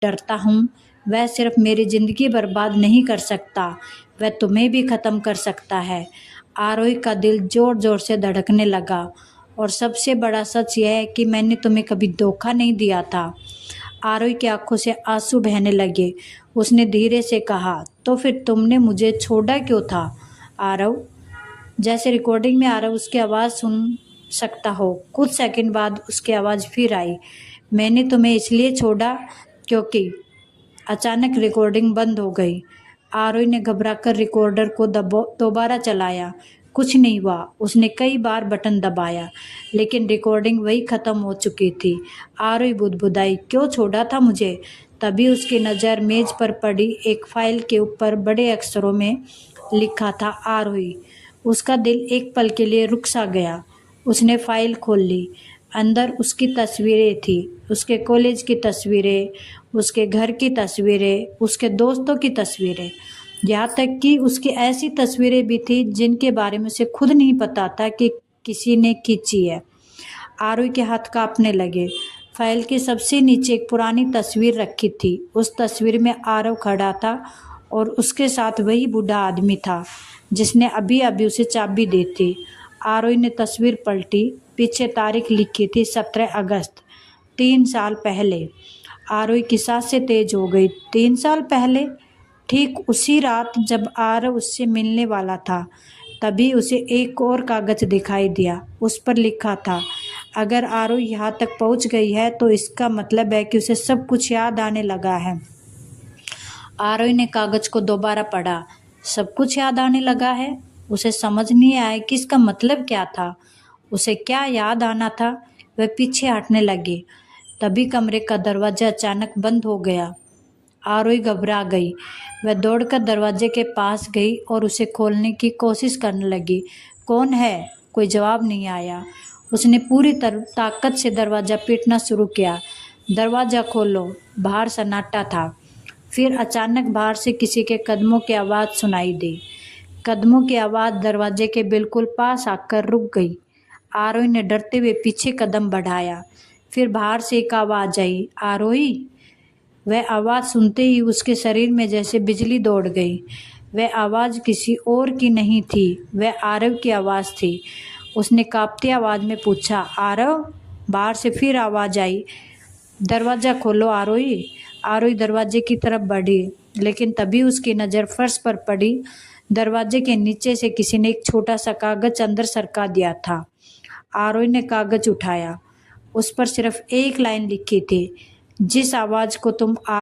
डरता हूँ वह सिर्फ मेरी ज़िंदगी बर्बाद नहीं कर सकता, वह तुम्हें भी ख़त्म कर सकता है। आरोही का दिल ज़ोर ज़ोर से धड़कने लगा। और सबसे बड़ा सच यह है कि मैंने तुम्हें कभी धोखा नहीं दिया था। आरोही की आंखों से आंसू बहने लगे। उसने धीरे से कहा, तो फिर तुमने मुझे छोड़ा क्यों था आरव? जैसे रिकॉर्डिंग में आरव उसकी आवाज़ सुन सकता हो। कुछ सेकंड बाद उसकी आवाज़ फिर आई, मैंने तुम्हें इसलिए छोड़ा क्योंकि। अचानक रिकॉर्डिंग बंद हो गई। आरोही ने घबराकर रिकॉर्डर को दोबारा चलाया। कुछ नहीं हुआ। उसने कई बार बटन दबाया लेकिन रिकॉर्डिंग वही ख़त्म हो चुकी थी। आरोही बुदबुदाई, क्यों छोड़ा था मुझे? तभी उसकी नज़र मेज पर पड़ी एक फाइल के ऊपर बड़े अक्षरों में लिखा था आरोही। उसका दिल एक पल के लिए रुक सा गया। उसने फाइल खोल ली। अंदर उसकी तस्वीरें थी, उसके कॉलेज की तस्वीरें, उसके घर की तस्वीरें, उसके दोस्तों की तस्वीरें, यहाँ तक कि उसकी ऐसी तस्वीरें भी थी जिनके बारे में उसे खुद नहीं पता था कि किसी ने खींची है। आरोही के हाथ कांपने लगे। फाइल के सबसे नीचे एक पुरानी तस्वीर रखी थी। उस तस्वीर में आरव खड़ा था और उसके साथ वही बूढ़ा आदमी था जिसने अभी अभी उसे चाबी दी थी। आरोही ने तस्वीर पलटी। पीछे तारीख लिखी थी 17 अगस्त, 3 साल पहले। आरोही की सांसें तेज हो गई। 3 साल पहले? ठीक उसी रात जब आरव उससे मिलने वाला था। तभी उसे एक और कागज दिखाई दिया। उस पर लिखा था, अगर आरोही यहाँ तक पहुँच गई है तो इसका मतलब है कि उसे सब कुछ याद आने लगा है। आरोही ने कागज को दोबारा पढ़ा। सब कुछ याद आने लगा है? उसे समझ नहीं आया कि इसका मतलब क्या था। उसे क्या याद आना था? वह पीछे हटने लगी। तभी कमरे का दरवाजा अचानक बंद हो गया। आरोही घबरा गई। वह दौड़कर दरवाजे के पास गई और उसे खोलने की कोशिश करने लगी। कौन है? कोई जवाब नहीं आया। उसने पूरी ताकत से दरवाज़ा पीटना शुरू किया। दरवाज़ा खोलो। बाहर सन्नाटा था। फिर अचानक बाहर से किसी के कदमों की आवाज़ सुनाई दी। कदमों की आवाज़ दरवाजे के बिल्कुल पास आकर रुक गई। आरोही ने डरते हुए पीछे कदम बढ़ाया। फिर बाहर से एक आवाज़ आई, आरोही। वह आवाज़ सुनते ही उसके शरीर में जैसे बिजली दौड़ गई। वह आवाज़ किसी और की नहीं थी, वह आरव की आवाज़ थी। उसने कांपती आवाज़ में पूछा, आरव? बाहर से फिर आवाज़ आई, दरवाज़ा खोलो आरोही। आरोही दरवाजे की तरफ बढ़ी लेकिन तभी उसकी नज़र फर्श पर पड़ी। दरवाजे के नीचे से किसी ने एक छोटा सा कागज़ अंदर सरका दिया था। आरोही ने कागज़ उठाया। उस पर सिर्फ एक लाइन लिखी थी, जिस आवाज़ को तुम